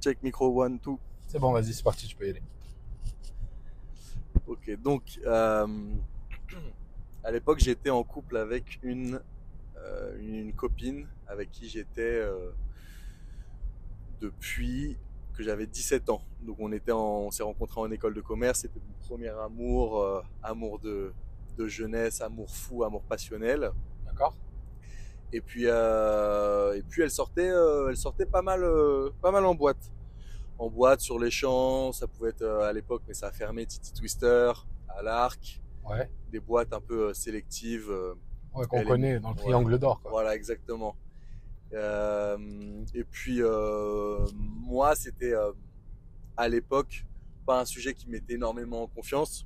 Check, micro 1, 2. C'est bon, vas-y, c'est parti, tu peux y aller. Ok, donc à l'époque j'étais en couple avec une copine avec qui j'étais depuis que j'avais 17 ans. Donc on s'est rencontrés en école de commerce, c'était mon premier amour, amour de jeunesse, amour fou, amour passionnel. D'accord. Et puis elle sortait pas mal en boîte. En boîte, sur les champs, ça pouvait être à l'époque, mais ça a fermé, Titi Twister, à l'Arc, Ouais. des boîtes un peu sélectives. Ouais, qu'on connaît dans le triangle d'or, quoi. Voilà, exactement. Et puis moi, c'était à l'époque pas un sujet qui m'était énormément en confiance.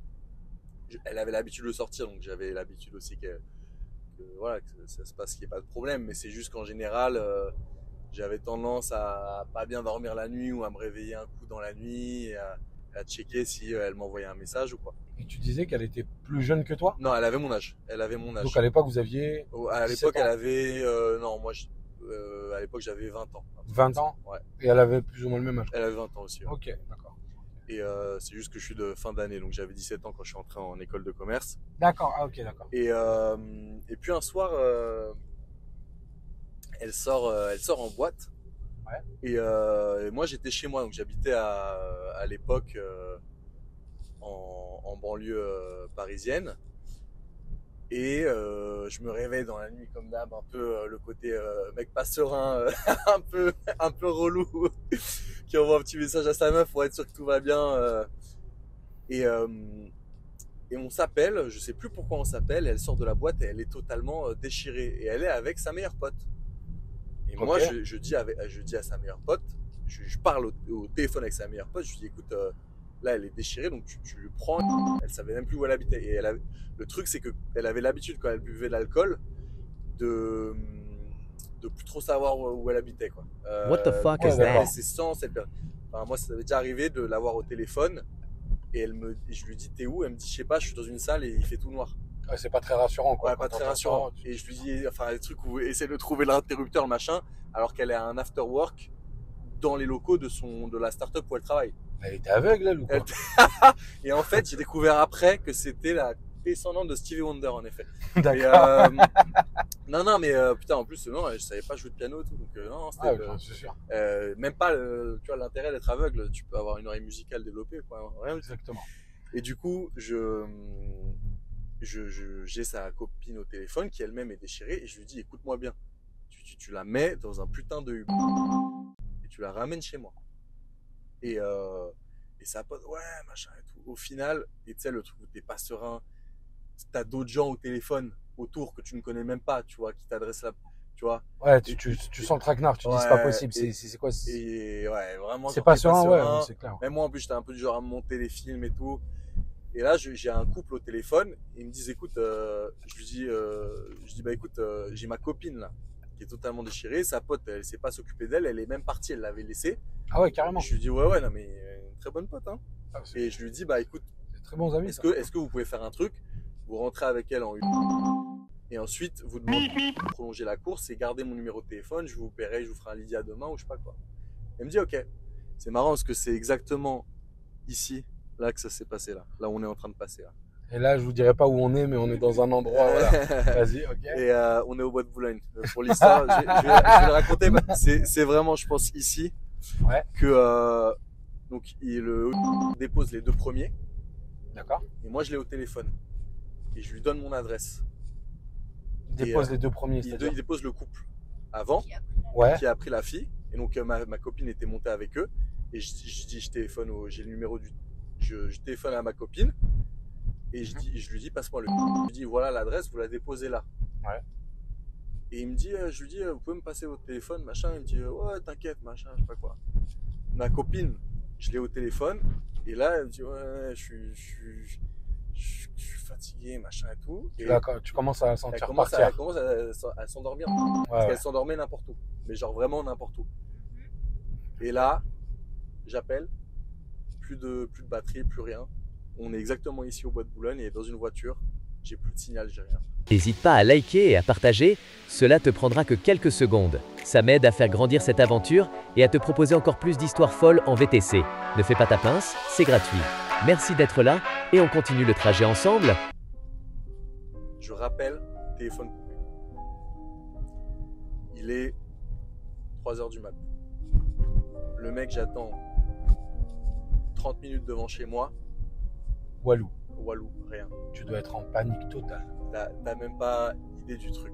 Elle avait l'habitude de sortir, donc j'avais l'habitude aussi que ça se passe, qu'il n'y ait pas de problème. Mais c'est juste qu'en général, j'avais tendance à pas bien dormir la nuit ou à me réveiller un coup dans la nuit et à checker si elle m'envoyait un message ou quoi. Et tu disais qu'elle était plus jeune que toi? Non, elle avait mon âge. Donc à l'époque, vous aviez À 17 l'époque, ans. elle avait non, moi à l'époque, j'avais 20 ans. 20 ans? Ouais. Et elle avait plus ou moins le même âge? Elle avait 20 ans aussi. Ouais. Ok, d'accord. Et c'est juste que je suis de fin d'année, donc j'avais 17 ans quand je suis entré en école de commerce. D'accord, ah ok, d'accord. Et puis un soir, elle sort en boîte. Ouais. Et moi j'étais chez moi, donc j'habitais à l'époque en banlieue parisienne. Et je me réveille dans la nuit comme d'hab, un peu le côté mec pas serein, un peu relou, qui envoie un petit message à sa meuf pour être sûr que tout va bien. Et on s'appelle, je sais plus pourquoi on s'appelle, elle sort de la boîte et elle est totalement déchirée. Et elle est avec sa meilleure pote. Et moi, je dis à sa meilleure pote, je parle au téléphone avec sa meilleure pote, je lui dis écoute, là elle est déchirée, donc tu le prends. Elle savait même plus où elle habitait. Et le truc, c'est qu'elle avait l'habitude, quand elle buvait de l'alcool, de plus trop savoir où elle habitait, quoi. What the fuck is Elle that? perdait ses sens, enfin, moi, ça m'est déjà arrivé de l'avoir au téléphone et je lui dis t'es où? Elle me dit je sais pas, je suis dans une salle et il fait tout noir. Ouais, c'est pas très rassurant, quoi. Ouais, pas très rassurant. Et je lui dis, enfin, les trucs où essaie de trouver l'interrupteur, le machin, alors qu'elle est à un after work dans les locaux de la start-up où elle travaille. Elle était aveugle, elle, ou quoi? Et en fait, j'ai découvert après que c'était la descendante de Stevie Wonder, en effet. D'accord. Non, mais putain, en plus, non, je savais pas jouer de piano et tout, donc non, c'était c'est sûr. même pas tu vois, l'intérêt d'être aveugle, tu peux avoir une oreille musicale développée, quoi, rien du tout. Exactement. Et du coup, j'ai sa copine au téléphone qui elle-même est déchirée et je lui dis écoute-moi bien, tu la mets dans un putain de Uber et tu la ramènes chez moi. Et sa pote ouais machin et tout. Au final, et tu sais le truc où t'es pas serein, t'as d'autres gens au téléphone autour que tu ne connais même pas, tu vois, qui t'adressent là, tu vois. Ouais, tu sens le traquenard, tu dis c'est pas possible, c'est quoi? Et ouais, vraiment. C'est pas serein, ouais, c'est clair. Même moi en plus j'étais un peu du genre à me monter les films et tout. Et là, j'ai un couple au téléphone. Ils me disent, écoute, je dis, bah écoute, j'ai ma copine là, qui est totalement déchirée. Sa pote, elle sait pas s'occuper d'elle. Elle est même partie, elle l'avait laissée. Ah ouais, carrément. Je lui dis, ouais, non, mais une très bonne pote, hein. Ah, et je lui dis, bah écoute, c'est très bons amis. Est-ce que vous pouvez faire un truc? Vous rentrez avec elle en une. Et ensuite, vous demandez de prolonger la course et garder mon numéro de téléphone. Je vous paierai, je vous ferai un Lydia demain ou je sais pas quoi. Elle me dit, ok. C'est marrant parce que c'est exactement ici. Là que ça s'est passé, là où on est en train de passer là. Et là je vous dirai pas où on est, mais on est dans un endroit voilà. Vas-y, ok. Et on est au bois de Boulogne. Pour l'histoire, je vais le raconter. C'est vraiment, je pense, ici que donc il dépose les deux premiers. D'accord. Et moi je l'ai au téléphone et je lui donne mon adresse. Il dépose les deux premiers. Il dépose le couple avant, qui a pris la fille. Et donc ma copine était montée avec eux. Et je dis je téléphone j'ai le numéro je téléphone à ma copine et je lui dis passe-moi le. Je lui dis voilà l'adresse, vous la déposez là. Ouais. Et il me dit je lui dis vous pouvez me passer votre téléphone machin. Il me dit ouais t'inquiète machin je sais pas quoi. Ma copine je l'ai au téléphone et là elle me dit ouais je suis fatigué machin et tout. Et tu commences à sentir partir. Elle commence à s'endormir parce qu'elle s'endormait n'importe où, mais genre vraiment n'importe où. Et là j'appelle. Plus de batterie, plus rien. On est exactement ici au bois de Boulogne et dans une voiture. j'ai plus de signal, j'ai rien. N'hésite pas à liker et à partager, cela te prendra que quelques secondes. Ça m'aide à faire grandir cette aventure et à te proposer encore plus d'histoires folles en VTC. Ne fais pas ta pince, c'est gratuit. Merci d'être là et on continue le trajet ensemble. Je rappelle, téléphone coupé. Il est 3h du mat. Le mec, j'attends 30 minutes devant chez moi. Walou, Rien. tu dois être en panique totale. T'as même pas idée du truc.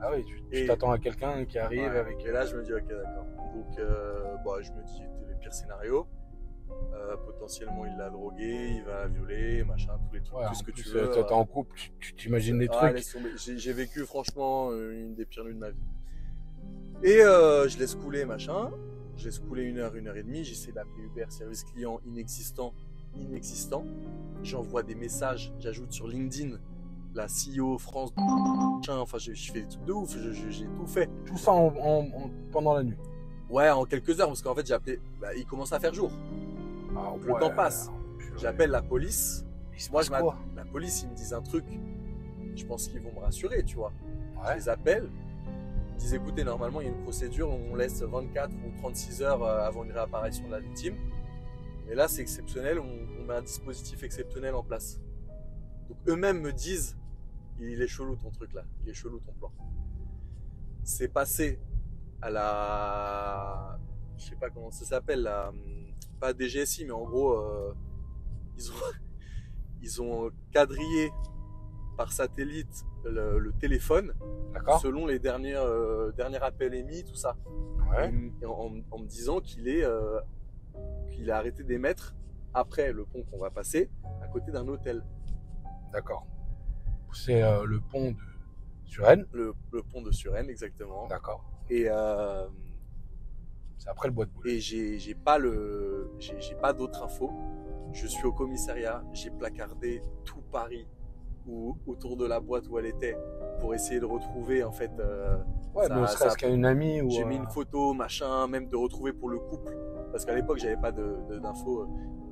Ah oui, tu t'attends à quelqu'un qui arrive Ouais, avec... Et là, je me dis, ok, d'accord. Donc, je me dis, c'est le pire scénario. Potentiellement, il l'a drogué, il va la violer, machin, tous les trucs, tout ce que tu veux. T'es en couple, tu t'imagines des Ah, trucs. j'ai vécu, franchement, une des pires nuits de ma vie. Et je laisse couler, machin. Je laisse couler 1 heure, 1 heure et demie. J'essaie d'appeler Uber, service client inexistant. J'envoie des messages, j'ajoute sur LinkedIn la CEO France. Enfin, je fais des trucs de ouf, j'ai tout fait. Tout ça pendant la nuit. Ouais, en quelques heures, parce qu'en fait, j'ai appelé. Il commence à faire jour. Ah, Le temps passe. purée. J'appelle la police. Il se Moi, passe quoi? la police, ils me disent un truc. Je pense qu'ils vont me rassurer, tu vois. Je Ouais. les appelle. Ils me disent, écoutez, normalement, il y a une procédure. On laisse 24 ou 36 heures avant une réapparition de la victime. Mais là, c'est exceptionnel. On met un dispositif exceptionnel en place. Donc, eux-mêmes me disent, il est chelou ton truc là. Il est chelou ton plan. C'est passé à la... Je sais pas comment ça s'appelle, la... pas DGSI, mais en gros, ils ont quadrillé par satellite le téléphone D'accord. selon les derniers appels émis, tout ça. Ouais. Et en me disant qu'il a arrêté d'émettre après le pont qu'on va passer, à côté d'un hôtel. D'accord. C'est le pont de Suresnes. Le pont de Suresnes, exactement. D'accord. Et C'est après le bois de boule. Et j'ai pas d'autres infos. Je suis au commissariat, j'ai placardé tout Paris ou autour de la boîte où elle était pour essayer de retrouver en fait. Ouais, ne serait-ce qu'à une amie ou. J'ai mis une photo, machin, même de retrouver pour le couple, parce qu'à l'époque j'avais pas d'infos.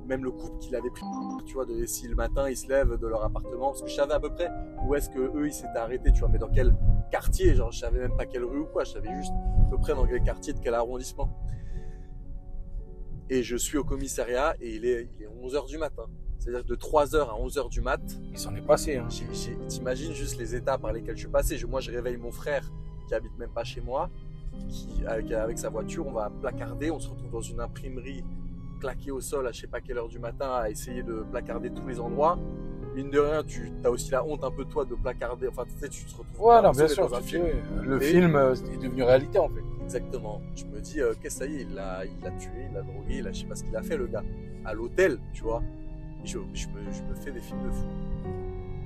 Même le couple qu'il avait pris, tu vois, si le matin ils se lèvent de leur appartement, parce que je savais à peu près où est-ce que eux ils s'étaient arrêtés, tu vois, mais dans quel quartier, genre je savais même pas quelle rue ou quoi, je savais juste à peu près dans quel quartier, de quel arrondissement. Et je suis au commissariat et il est 11h du matin. C'est-à-dire que de 3h à 11h du mat, Il s'en est passé. Hein. t'imagines juste les étapes par lesquelles je suis passé. Moi, je réveille mon frère qui habite même pas chez moi, avec sa voiture, on va placarder, on se retrouve dans une imprimerie claqué au sol à je sais pas quelle heure du matin à essayer de placarder tous les endroits. Mine de rien, tu as aussi la honte un peu toi de placarder, enfin tu sais, tu te retrouves Voilà, bien sûr. dans un film. Le film est devenu réalité en fait. Exactement. Je me dis, qu'est-ce que ça y est, il l'a tué, il l'a drogué, je sais pas ce qu'il a fait le gars. À l'hôtel, tu vois. Et je me fais des films de fou.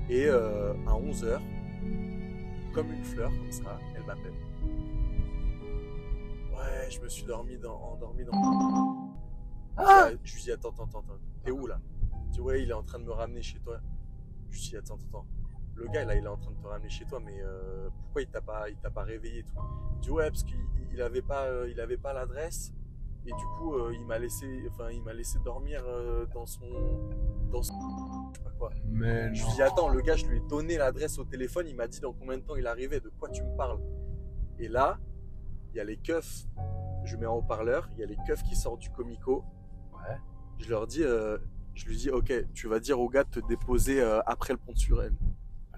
Et à 11h, comme une fleur, comme ça, elle m'appelle. Ouais, je me suis endormi dans... Ah, Je lui dis, attends, t'es où là? Il dit, ouais, il est en train de me ramener chez toi. Je lui dis, attends. Le gars là, il est en train de te ramener chez toi, mais pourquoi il t'a pas réveillé et tout? Il dit, ouais, parce qu'il avait pas l'adresse. Et du coup, il m'a laissé dormir dans son je sais pas quoi. mais Je non. lui dis, attends, le gars, je lui ai donné l'adresse au téléphone, il m'a dit dans combien de temps il arrivait, de quoi tu me parles? Et là, il y a les keufs, je mets en haut-parleur, il y a les keufs qui sortent du comico. Ouais. Je lui dis, ok, tu vas dire au gars de te déposer après le pont de Suresnes.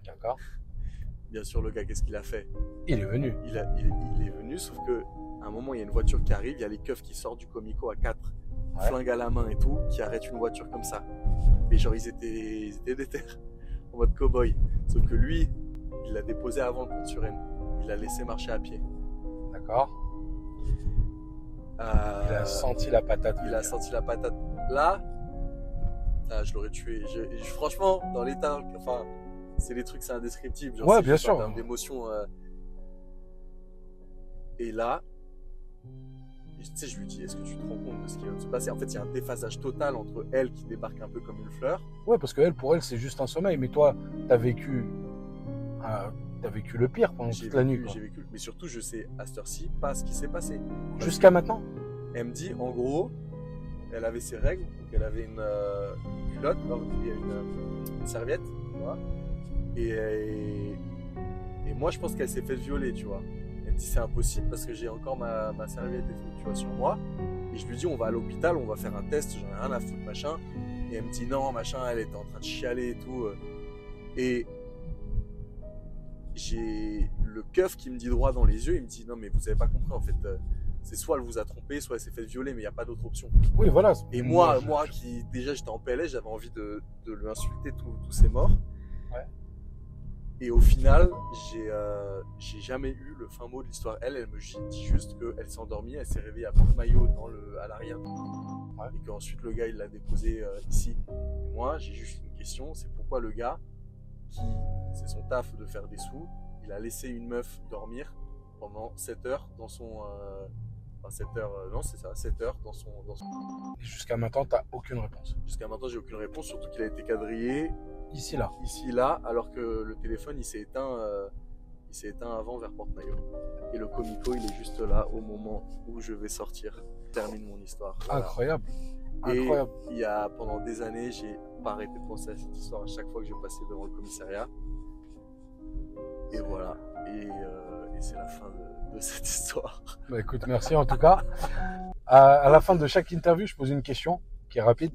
D'accord. Bien sûr, le gars, qu'est-ce qu'il a fait? Il est venu. Il est venu, sauf que à un moment, il y a une voiture qui arrive, il y a les keufs qui sortent du comico à 4, Ouais. flingue à la main et tout, qui arrêtent une voiture comme ça. Mais genre, ils étaient déter, en mode cow-boy. Sauf que lui, il l'a déposé avant le pont de Suresnes. Il l'a laissé marcher à pied. D'accord. Il a senti la patate. Il a senti la patate. Là, je l'aurais tué. Franchement, dans l'état, enfin, c'est des trucs, c'est indescriptible. Genre, Ouais, c'est bien juste en sûr. termes d'émotion. Et là, tu sais, je lui dis, est-ce que tu te rends compte de ce qui vient de se passer? En fait, il y a un déphasage total entre elle qui débarque un peu comme une fleur. Ouais, parce que pour elle, c'est juste un sommeil. Mais toi, t'as vécu le pire pendant toute la nuit. Quoi. J'ai vécu. Mais surtout, je sais à cette heure-ci pas ce qui s'est passé. Jusqu'à maintenant. Elle me dit, en gros, elle avait ses règles, donc elle avait une culotte, il y a une serviette, tu vois. Et moi, je pense qu'elle s'est fait violer, tu vois. Elle me dit, c'est impossible parce que j'ai encore ma serviette et tout, tu vois, sur moi. Et je lui dis, on va à l'hôpital, on va faire un test, j'en ai rien à foutre, machin. Et elle me dit, non, machin, elle était en train de chialer et tout. Et j'ai le keuf qui me dit droit dans les yeux, il me dit, non, mais vous avez pas compris, en fait, c'est soit elle vous a trompé, soit elle s'est fait violer, mais il n'y a pas d'autre option. Oui, voilà. Et moi qui, déjà, j'étais en PLS, j'avais envie de lui insulter tous ces morts. Ouais. Et au final, j'ai jamais eu le fin mot de l'histoire. Elle me dit juste qu'elle s'est endormie, elle s'est réveillée à Port-Maillot à l'arrière. Ouais. Et qu'ensuite le gars il l'a déposé ici. Et moi j'ai juste une question, c'est pourquoi le gars c'est son taf de faire des sous, il a laissé une meuf dormir pendant 7 heures dans son... 7 heures, non c'est ça, 7 heures dans son... Et jusqu'à maintenant t'as aucune réponse. Jusqu'à maintenant j'ai aucune réponse, surtout qu'il a été quadrillé. Ici là, alors que le téléphone il s'est éteint avant vers Port-Maillot. Et le comico il est juste là au moment où je vais sortir. Je termine mon histoire. Voilà. Incroyable. Et pendant des années, j'ai pas arrêté de penser à cette histoire à chaque fois que je passais devant le commissariat. Et voilà. Et c'est la fin de cette histoire. Bah écoute, merci en tout cas. À la fin de chaque interview, je pose une question qui est rapide.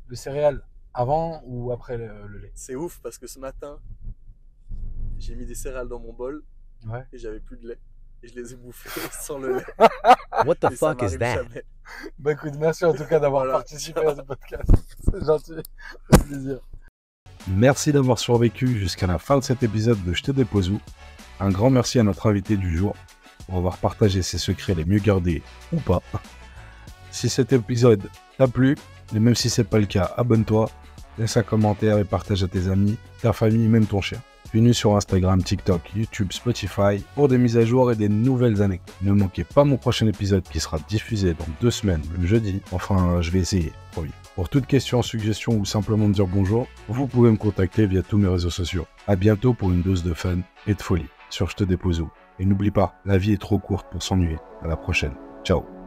Le céréal, avant ou après le lait? C'est ouf parce que ce matin, j'ai mis des céréales dans mon bol et j'avais plus de lait. Et je les ai bouffés sans le lait. What the fuck is that? Jamais. Bah écoute, merci en tout cas d'avoir participé à ce podcast. C'est gentil, c'est plaisir. Merci d'avoir survécu jusqu'à la fin de cet épisode de Je te dépose où. Un grand merci à notre invité du jour pour avoir partagé ses secrets les mieux gardés ou pas. Si cet épisode t'a plu, et même si c'est pas le cas, abonne-toi, laisse un commentaire et partage à tes amis, ta famille, même ton chien. Suis-nous sur Instagram, TikTok, YouTube, Spotify pour des mises à jour et des nouvelles anecdotes. Ne manquez pas mon prochain épisode qui sera diffusé dans 2 semaines, le jeudi. Enfin, je vais essayer, promis. Pour toute question, suggestion ou simplement me dire bonjour, vous pouvez me contacter via tous mes réseaux sociaux. À bientôt pour une dose de fun et de folie sur Je te dépose où. Et n'oublie pas, la vie est trop courte pour s'ennuyer. À la prochaine. Ciao.